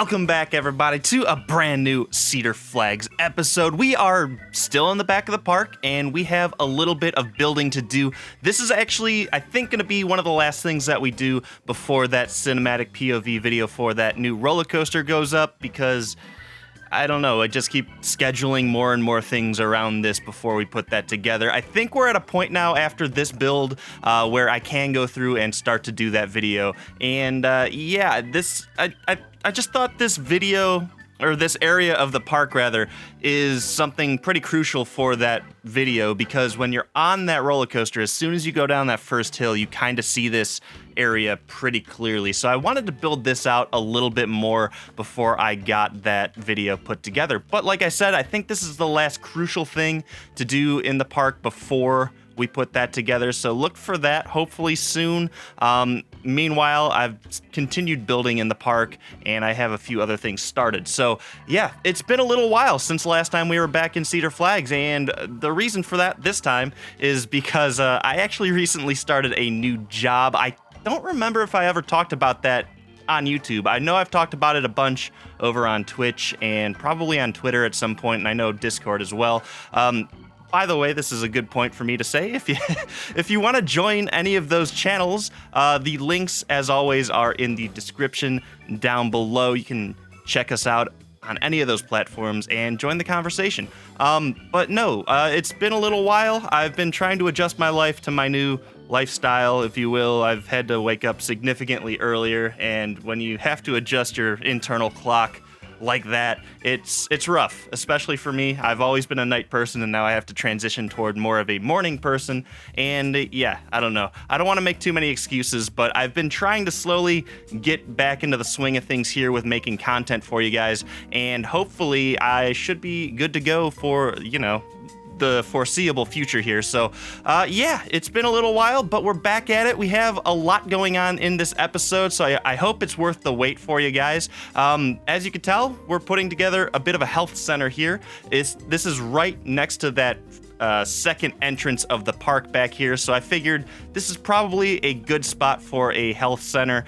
Welcome back, everybody, to a brand new Cedar Flags episode. We are still in the back of the park, and we have a little bit of building to do. This is actually, I think, going to be one of the last things that we do before that cinematic POV video for that new roller coaster goes up, because I don't know, I just keep scheduling more and more things around this before we put that together. I think we're at a point now after this build where I can go through and start to do that video. And yeah, I just thought this video, or this area of the park rather, is something pretty crucial for that video, because when you're on that roller coaster, as soon as you go down that first hill, you kind of see this area pretty clearly. So I wanted to build this out a little bit more before I got that video put together. But like I said, I think this is the last crucial thing to do in the park before we put that together, so look for that hopefully soon. Meanwhile, I've continued building in the park, and I have a few other things started. So yeah, it's been a little while since the last time we were back in Cedar Flags, and the reason for that this time is because I actually recently started a new job. I don't remember if I ever talked about that on YouTube. I know I've talked about it a bunch over on Twitch and probably on Twitter at some point, and I know Discord as well. By the way, this is a good point for me to say. If you want to join any of those channels, the links, as always, are in the description down below. You can check us out on any of those platforms and join the conversation. But no, it's been a little while. I've been trying to adjust my life to my new lifestyle, if you will. I've had to wake up significantly earlier, and when you have to adjust your internal clock like that, it's rough, especially for me. I've always been a night person, and now I have to transition toward more of a morning person. And yeah, I don't know. I don't want to make too many excuses, but I've been trying to slowly get back into the swing of things here with making content for you guys, and hopefully I should be good to go for, the foreseeable future here. So yeah, it's been a little while, but we're back at it. We have a lot going on in this episode, so I hope it's worth the wait for you guys. As you can tell, we're putting together a bit of a health center here. This is right next to that second entrance of the park back here, so I figured this is probably a good spot for a health center,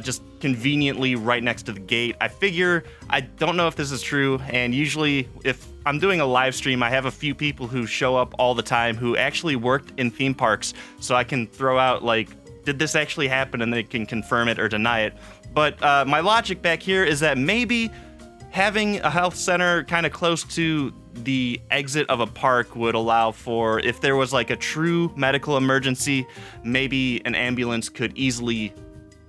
just conveniently right next to the gate. I don't know if this is true, and usually if I'm doing a live stream, I have a few people who show up all the time who actually worked in theme parks, so I can throw out like, did this actually happen, and they can confirm it or deny it. But my logic back here is that maybe having a health center kind of close to the exit of a park would allow for, if there was like a true medical emergency, maybe an ambulance could easily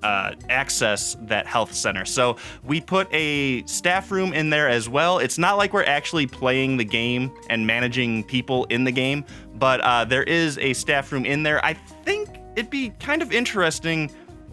access that health center. So we put a staff room in there as well. It's not like we're actually playing the game and managing people in the game, but there is a staff room in there. I think it'd be kind of interesting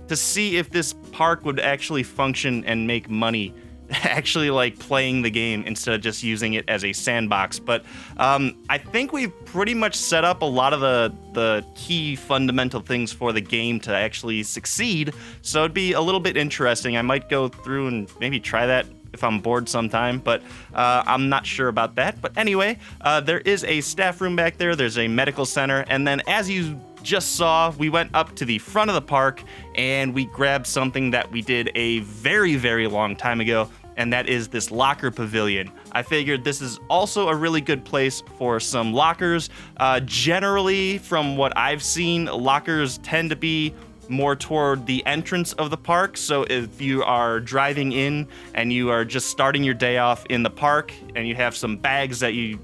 to see if this park would actually function and make money actually like playing the game instead of just using it as a sandbox. But I think we've pretty much set up a lot of the key fundamental things for the game to actually succeed, so it'd be a little bit interesting. I might go through and maybe try that if I'm bored sometime, but I'm not sure about that. But anyway, there is a staff room back there, there's a medical center, and then as you just saw, we went up to the front of the park and we grabbed something that we did a very, very long time ago, and that is this locker pavilion. I figured this is also a really good place for some lockers. Generally, from what I've seen, lockers tend to be more toward the entrance of the park. So if you are driving in and you are just starting your day off in the park and you have some bags that you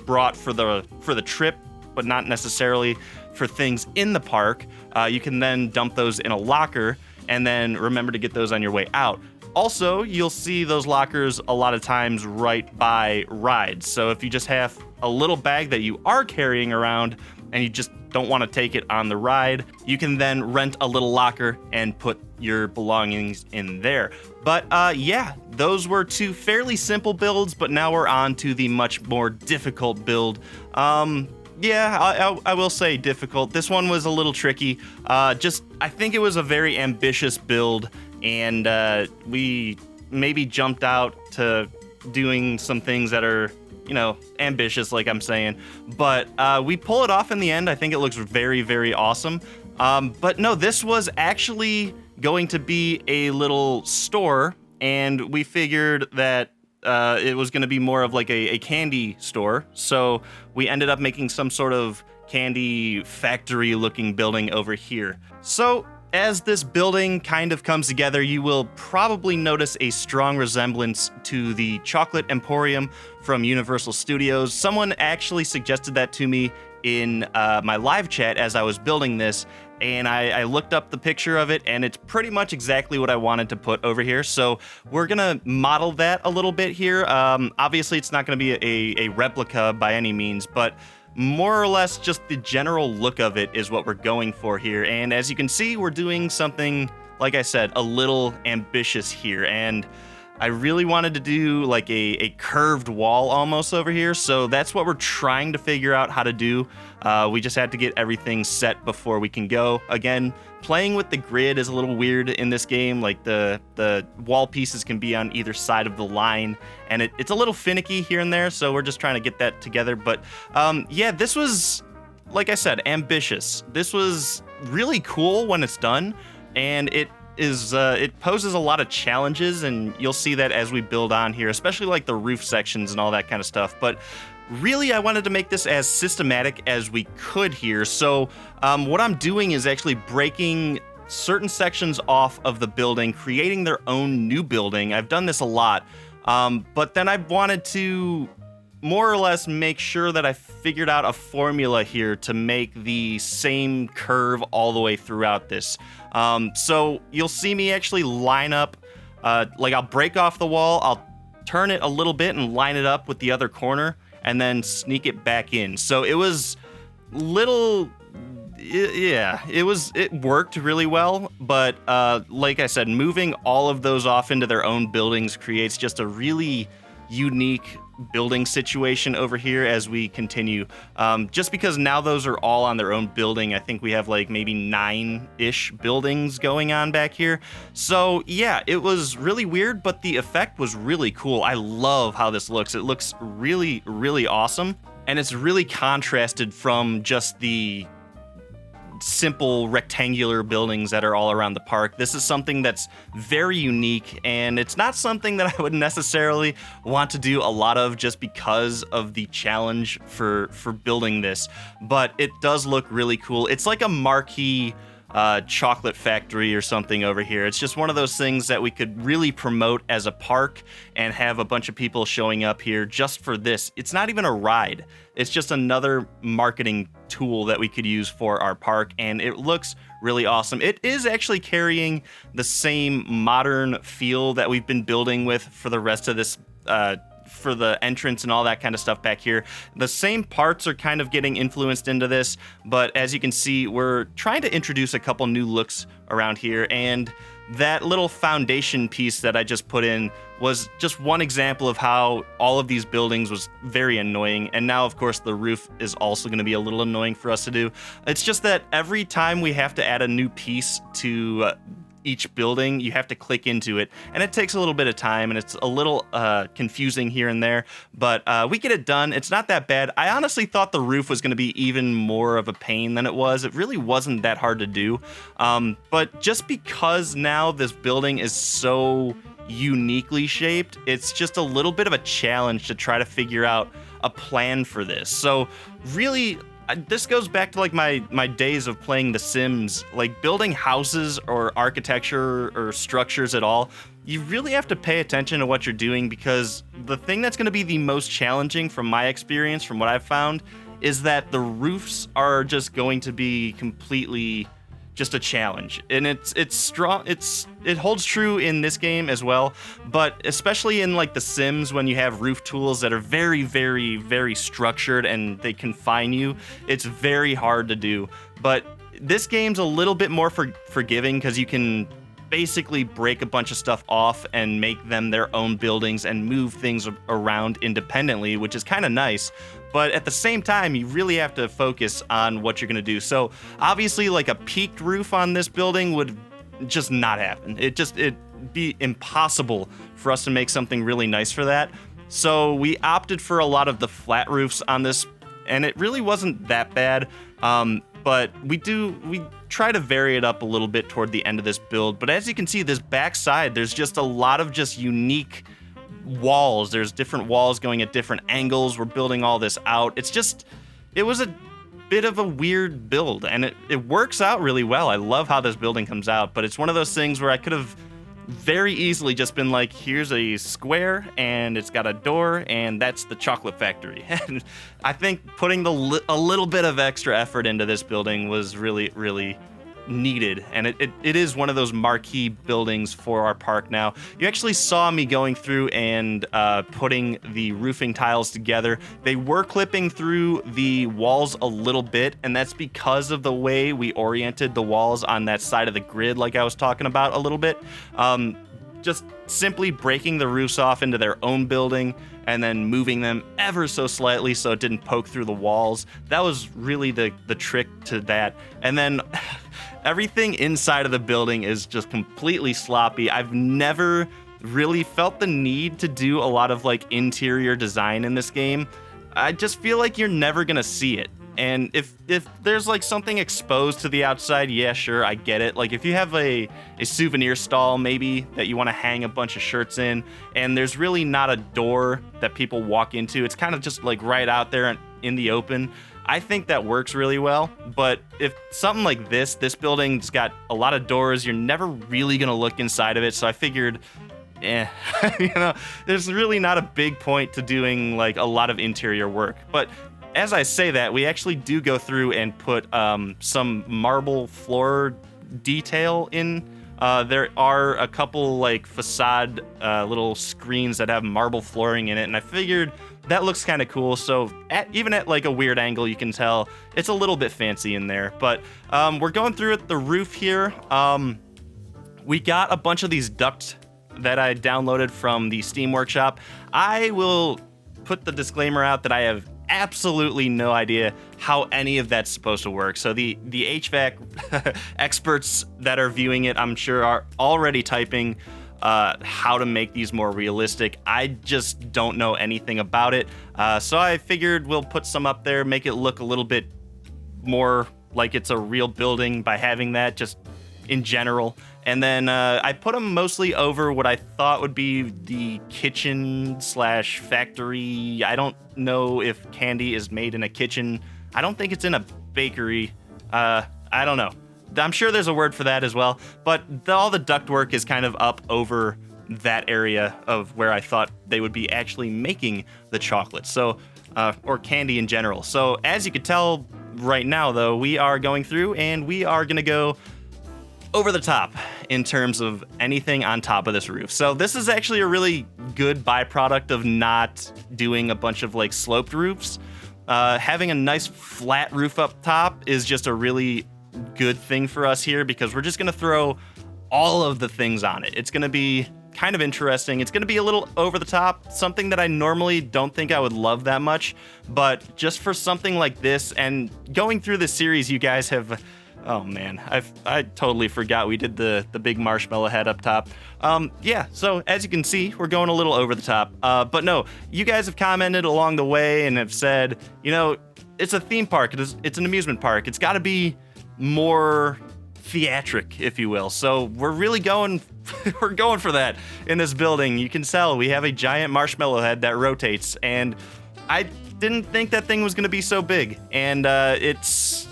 brought for the trip, but not necessarily for things in the park, you can then dump those in a locker and then remember to get those on your way out. Also, you'll see those lockers a lot of times right by rides. So if you just have a little bag that you are carrying around and you just don't want to take it on the ride, you can then rent a little locker and put your belongings in there. But yeah, those were two fairly simple builds, but now we're on to the much more difficult build. Yeah, I will say difficult. This one was a little tricky. I think it was a very ambitious build, and we maybe jumped out to doing some things that are, ambitious, like I'm saying. But we pull it off in the end. I think it looks very, very awesome. But no, this was actually going to be a little store, and we figured that it was going to be more of like a candy store. So we ended up making some sort of candy factory looking building over here. So as this building kind of comes together, you will probably notice a strong resemblance to the Chocolate Emporium from Universal Studios. Someone actually suggested that to me in my live chat as I was building this, and I looked up the picture of it, and it's pretty much exactly what I wanted to put over here. So we're gonna model that a little bit here. Obviously, it's not gonna be a replica by any means, but more or less just the general look of it is what we're going for here. And as you can see, we're doing something, like I said, a little ambitious here. And I really wanted to do like a curved wall almost over here. So that's what we're trying to figure out how to do. We just had to get everything set before we can go. Again, playing with the grid is a little weird in this game. Like the wall pieces can be on either side of the line, and it's a little finicky here and there. So we're just trying to get that together. But yeah, this was, like I said, ambitious. This was really cool when it's done, and it poses a lot of challenges, and you'll see that as we build on here, especially like the roof sections and all that kind of stuff. But really, I wanted to make this as systematic as we could here. So what I'm doing is actually breaking certain sections off of the building, creating their own new building. I've done this a lot, but then I wanted to more or less make sure that I figured out a formula here to make the same curve all the way throughout this. So you'll see me actually line up, like I'll break off the wall, I'll turn it a little bit and line it up with the other corner, and then sneak it back in. So it was it worked really well, but like I said, moving all of those off into their own buildings creates just a really unique building situation over here as we continue. Just because now those are all on their own building, I think we have like maybe 9-ish buildings going on back here. So yeah, it was really weird, but the effect was really cool. I love how this looks. It looks really, really awesome. And it's really contrasted from just the simple rectangular buildings that are all around the park. This is something that's very unique, and it's not something that I would necessarily want to do a lot of just because of the challenge for building this, but it does look really cool. It's like a marquee chocolate factory or something over here. It's just one of those things that we could really promote as a park and have a bunch of people showing up here just for this. It's not even a ride. It's just another marketing tool that we could use for our park, and it looks really awesome. It is actually carrying the same modern feel that we've been building with for the rest of this for the entrance and all that kind of stuff back here. The same parts are kind of getting influenced into this, but as you can see, we're trying to introduce a couple new looks around here, and that little foundation piece that I just put in was just one example of how all of these buildings was very annoying. And now, of course, the roof is also going to be a little annoying for us to do. It's just that every time we have to add a new piece to each building, you have to click into it, and it takes a little bit of time, and it's a little confusing here and there, but we get it done. It's not that bad. I honestly thought the roof was going to be even more of a pain than it was. It really wasn't that hard to do, but just because now this building is so uniquely shaped, it's just a little bit of a challenge to try to figure out a plan for this. So really, this goes back to like my days of playing The Sims. Like building houses or architecture or structures at all, you really have to pay attention to what you're doing, because the thing that's going to be the most challenging from my experience, from what I've found, is that the roofs are just going to be completely just a challenge. And it's strong. It holds true in this game as well, but especially in like The Sims, when you have roof tools that are very, very, very structured and they confine you, it's very hard to do. But this game's a little bit more forgiving, because you can basically break a bunch of stuff off and make them their own buildings and move things around independently, which is kind of nice. But at the same time, you really have to focus on what you're going to do. So obviously, like a peaked roof on this building would just not happen. It'd be impossible for us to make something really nice for that. So we opted for a lot of the flat roofs on this, and it really wasn't that bad. But we try to vary it up a little bit toward the end of this build. But as you can see, this backside, there's just a lot of just unique walls. There's different walls going at different angles. We're building all this out. It was a bit of a weird build, and it works out really well. I love how this building comes out, but it's one of those things where I could have very easily just been like, here's a square and it's got a door and that's the chocolate factory. And I think putting a little bit of extra effort into this building was really, really needed, and it is one of those marquee buildings for our park now. You actually saw me going through and putting the roofing tiles together. They were clipping through the walls a little bit, and that's because of the way we oriented the walls on that side of the grid, like I was talking about a little bit. Just simply breaking the roofs off into their own building and then moving them ever so slightly so it didn't poke through the walls. That was really the trick to that. And then everything inside of the building is just completely sloppy. I've never really felt the need to do a lot of like interior design in this game. I just feel like you're never gonna see it. And if there's like something exposed to the outside, yeah, sure, I get it. Like if you have a souvenir stall maybe that you want to hang a bunch of shirts in, and there's really not a door that people walk into, it's kind of just like right out there in the open, I think that works really well. But if something like this building's got a lot of doors, you're never really gonna look inside of it. So I figured, there's really not a big point to doing like a lot of interior work. But as I say that, we actually do go through and put some marble floor detail in. There are a couple like facade little screens that have marble flooring in it, and I figured that looks kind of cool. So even at like a weird angle, you can tell it's a little bit fancy in there. But we're going through at the roof here. We got a bunch of these ducts that I downloaded from the Steam Workshop. I will put the disclaimer out that I have absolutely no idea how any of that's supposed to work. So the HVAC experts that are viewing it, I'm sure, are already typing how to make these more realistic. I just don't know anything about it. So I figured we'll put some up there, make it look a little bit more like it's a real building by having that just in general. And then I put them mostly over what I thought would be the kitchen / factory. I don't know if candy is made in a kitchen. I don't think it's in a bakery. I don't know. I'm sure there's a word for that as well. But all the ductwork is kind of up over that area of where I thought they would be actually making the chocolate. So, or candy in general. So as you could tell right now, though, we are going through and we are going to go over the top in terms of anything on top of this roof. So this is actually a really good byproduct of not doing a bunch of like sloped roofs. Having a nice flat roof up top is just a really good thing for us here because we're just gonna throw all of the things on it. It's gonna be kind of interesting. It's gonna be a little over the top, something that I normally don't think I would love that much, but just for something like this and going through this series, you guys have, oh man, I totally forgot we did the big marshmallow head up top. Yeah, so as you can see, we're going a little over the top. But no, you guys have commented along the way and have said, it's a theme park, it's an amusement park. It's gotta be more theatric, if you will. So we're really going for that in this building. You can tell we have a giant marshmallow head that rotates, and I didn't think that thing was gonna be so big. And it's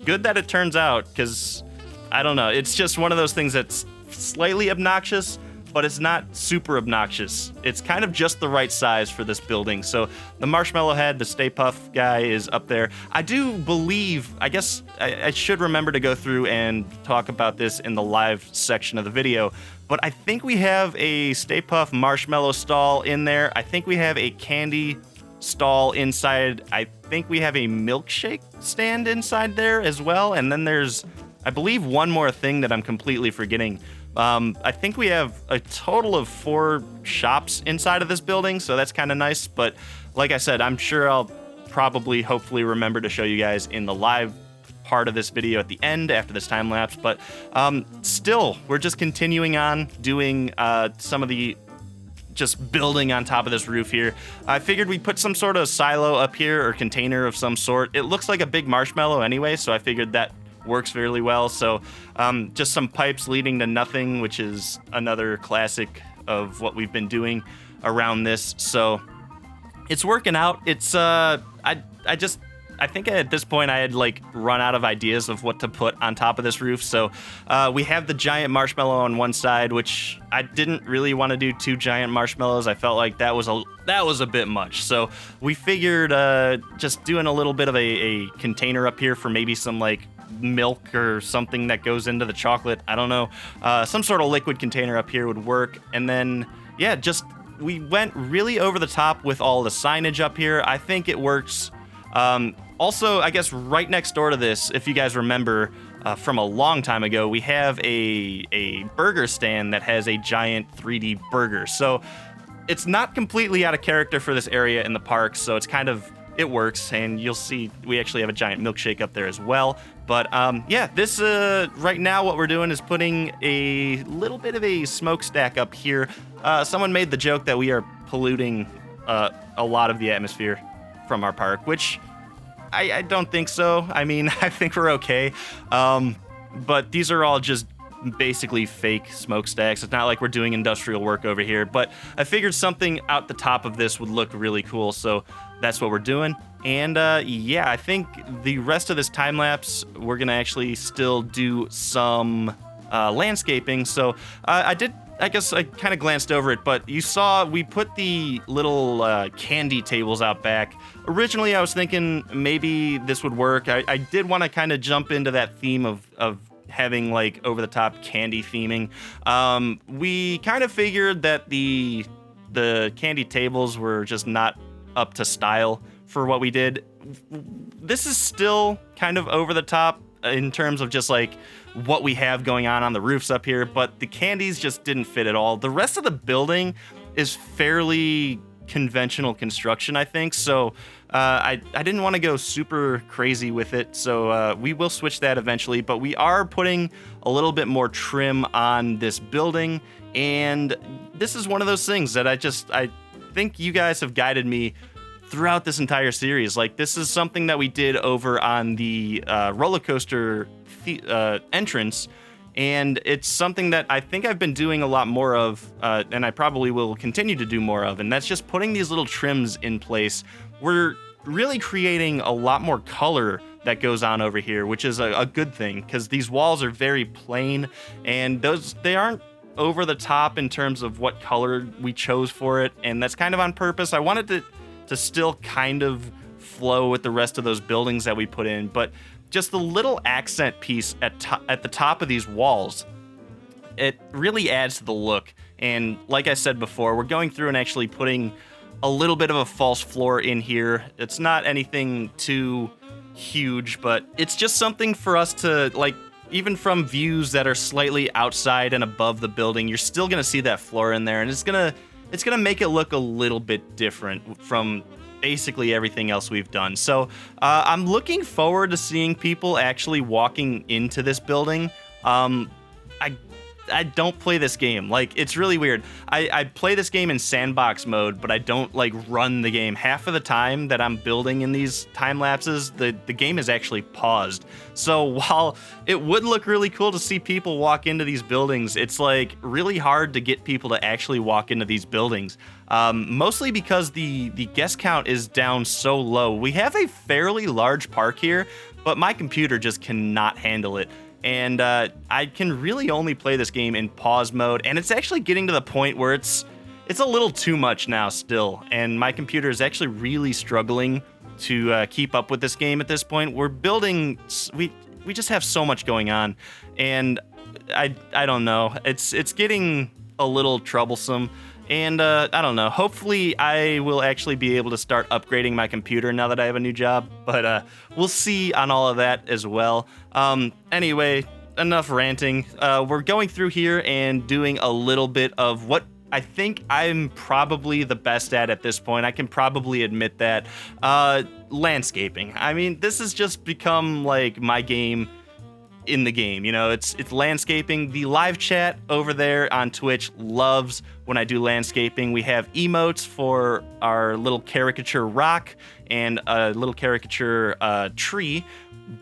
good that it turns out, because I don't know, it's just one of those things that's slightly obnoxious, but it's not super obnoxious. It's kind of just the right size for this building. So the marshmallow head, the Stay Puff guy is up there. I do believe, I guess I should remember to go through and talk about this in the live section of the video, but I think we have a Stay Puff Marshmello stall in there. I think we have a candy stall inside. I think we have a milkshake stand inside there as well. And then there's, I believe, one more thing that I'm completely forgetting. I think we have a total of 4 shops inside of this building, so that's kind of nice. But like I said, I'm sure I'll probably, hopefully, remember to show you guys in the live part of this video at the end after this time lapse. But still, we're just continuing on doing some of the just building on top of this roof here. I figured we'd put some sort of silo up here or container of some sort. It looks like a big marshmallow anyway, so I figured that works fairly well. So just some pipes leading to nothing, which is another classic of what we've been doing around this. So it's working out. It's I think at this point I had like run out of ideas of what to put on top of this roof. So we have the giant marshmallow on one side, which I didn't really want to do 2 giant marshmallows. I felt like that was a bit much. So we figured just doing a little bit of a container up here for maybe some like milk or something that goes into the chocolate. I don't know. Some sort of liquid container up here would work. And then, yeah, we went really over the top with all the signage up here. I think it works. Also, I guess right next door to this, if you guys remember from a long time ago, we have a burger stand that has a giant 3D burger. So it's not completely out of character for this area in the park. So it works. And you'll see we actually have a giant milkshake up there as well. But yeah, this right now what we're doing is putting a little bit of a smokestack up here. Someone made the joke that we are polluting a lot of the atmosphere from our park, which I don't think so. I mean, I think we're okay. But these are all just basically fake smokestacks. It's not like we're doing industrial work over here, but I figured something out the top of this would look really cool. So that's what we're doing. And yeah, I think the rest of this time lapse, we're going to actually still do some landscaping. So I guess I kind of glanced over it, but you saw we put the little candy tables out back. Originally, I was thinking maybe this would work. I did want to kind of jump into that theme of having like over-the-top candy theming. We kind of figured that the candy tables were just not up to style for what we did. This is still kind of over-the-top in terms of just like what we have going on the roofs up here, but the candies just didn't fit at all. The rest of the building is fairly conventional construction, I think, so I didn't want to go super crazy with it, so we will switch that eventually, but we are putting a little bit more trim on this building, and this is one of those things that I think you guys have guided me throughout this entire series. Like, this is something that we did over on the Rollercoaster entrance, and it's something that I think I've been doing a lot more of, and I probably will continue to do more of, and that's just putting these little trims in place. We're really creating a lot more color that goes on over here, which is a good thing, because these walls are very plain, and they aren't over the top in terms of what color we chose for it, and that's kind of on purpose. I wanted to still kind of flow with the rest of those buildings that we put in, but just the little accent piece at the top of these walls, it really adds to the look. And like I said before, we're going through and actually putting a little bit of a false floor in here. It's not anything too huge, but it's just something for us to, like, even from views that are slightly outside and above the building, you're still gonna see that floor in there, and it's gonna make it look a little bit different from basically everything else we've done. So I'm looking forward to seeing people actually walking into this building. I don't play this game. Like, it's really weird. I play this game in sandbox mode, but I don't like run the game. Half of the time that I'm building in these time lapses, the game is actually paused. So while it would look really cool to see people walk into these buildings, it's like really hard to get people to actually walk into these buildings. Mostly because the guest count is down so low. We have a fairly large park here, but my computer just cannot handle it. And I can really only play this game in pause mode, and it's actually getting to the point where it's a little too much now still, and my computer is actually really struggling to keep up with this game at this point. We're building, we just have so much going on, and I don't know, it's getting a little troublesome. And I don't know, hopefully I will actually be able to start upgrading my computer now that I have a new job, but we'll see on all of that as well. Anyway, enough ranting. We're going through here and doing a little bit of what I think I'm probably the best at this point. I can probably admit that. Landscaping. I mean, this has just become like my game in the game, you know, it's landscaping. The live chat over there on Twitch loves when I do landscaping. We have emotes for our little caricature rock and a little caricature tree,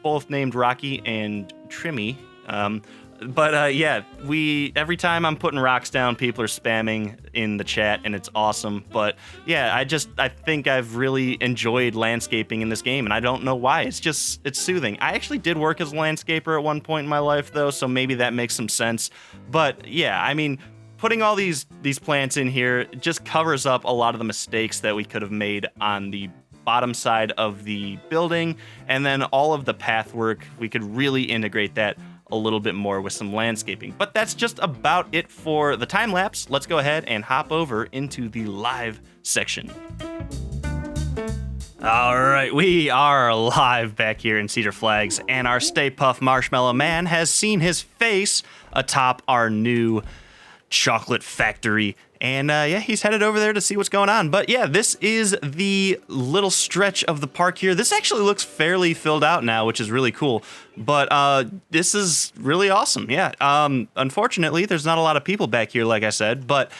both named Rocky and Trimmy. Yeah, every time I'm putting rocks down, people are spamming in the chat, and it's awesome. But yeah, I think I've really enjoyed landscaping in this game, and I don't know why. It's soothing. I actually did work as a landscaper at one point in my life, though, so maybe that makes some sense. But yeah, I mean, putting all these plants in here just covers up a lot of the mistakes that we could have made on the bottom side of the building, and then all of the path work, we could really integrate that a little bit more with some landscaping. But that's just about it for the time lapse. Let's go ahead and hop over into the live section. All right, we are live back here in Cedar Flags, and our Stay Puff Marshmello man has seen his face atop our new chocolate factory. And he's headed over there to see what's going on. But yeah, this is the little stretch of the park here. This actually looks fairly filled out now, which is really cool. But this is really awesome. Yeah. Unfortunately, there's not a lot of people back here, like I said. But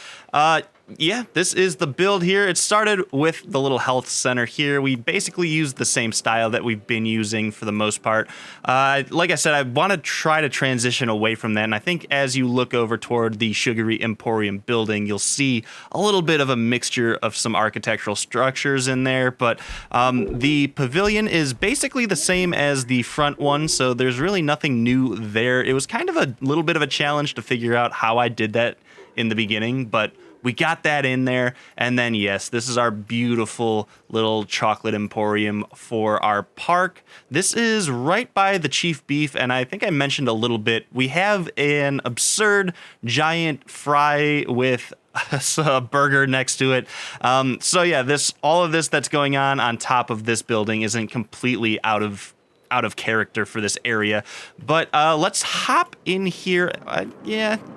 yeah, this is the build here. It started with the little health center here. We basically used the same style that we've been using for the most part. Like I said, I want to try to transition away from that. And I think as you look over toward the Sugar Emporium building, you'll see a little bit of a mixture of some architectural structures in there. But the pavilion is basically the same as the front one, so there's really nothing new there. It was kind of a little bit of a challenge to figure out how I did that in the beginning, but we got that in there. And then, yes, this is our beautiful little chocolate emporium for our park. This is right by the Chief Beef, and I think I mentioned a little bit, we have an absurd giant fry with a burger next to it. So yeah, all of this that's going on top of this building isn't completely out of character for this area. But let's hop in here.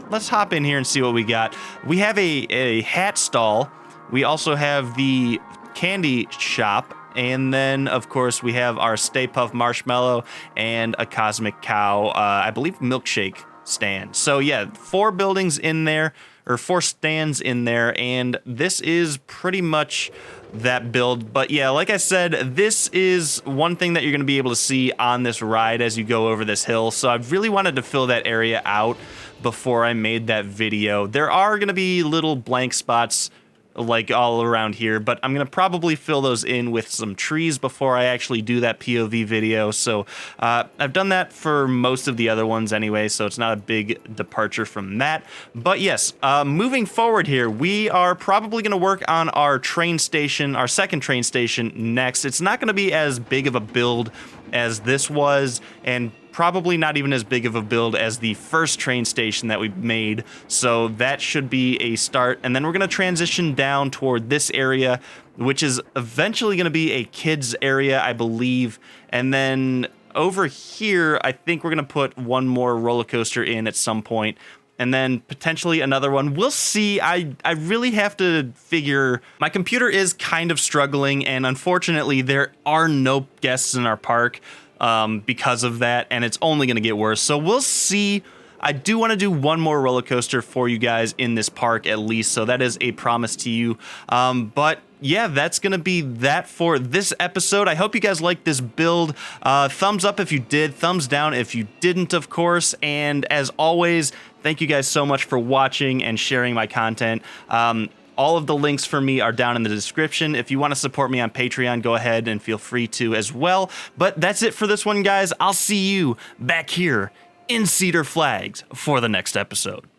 Let's hop in here and see what we got. We have a hat stall. We also have the candy shop. And then, of course, we have our Stay Puff Marshmello and a Cosmic Cow, I believe, milkshake stand. So yeah, 4 buildings in there, or 4 stands in there, and this is pretty much that build. But yeah, like I said, this is one thing that you're going to be able to see on this ride as you go over this hill. So I really wanted to fill that area out before I made that video. There are going to be little blank spots like all around here, but I'm gonna probably fill those in with some trees before I actually do that POV video. So I've done that for most of the other ones anyway, so it's not a big departure from that. But yes, moving forward here, we are probably gonna work on our train station, our second train station next. It's not gonna be as big of a build as this was, and probably not even as big of a build as the first train station that we made, so that should be a start. And then we're going to transition down toward this area, which is eventually going to be a kids area, I believe. And then over here, I think we're going to put one more roller coaster in at some point, and then potentially another one. We'll see. I really have to figure. My computer is kind of struggling, and unfortunately, there are no guests in our park because of that, and it's only going to get worse. So we'll see. I do want to do one more roller coaster for you guys in this park at least, so that is a promise to you. But yeah, that's going to be that for this episode. I hope you guys liked this build. Thumbs up if you did, thumbs down if you didn't, of course. And as always, thank you guys so much for watching and sharing my content. All of the links for me are down in the description. If you want to support me on Patreon, go ahead and feel free to as well. But that's it for this one, guys. I'll see you back here in Cedar Flags for the next episode.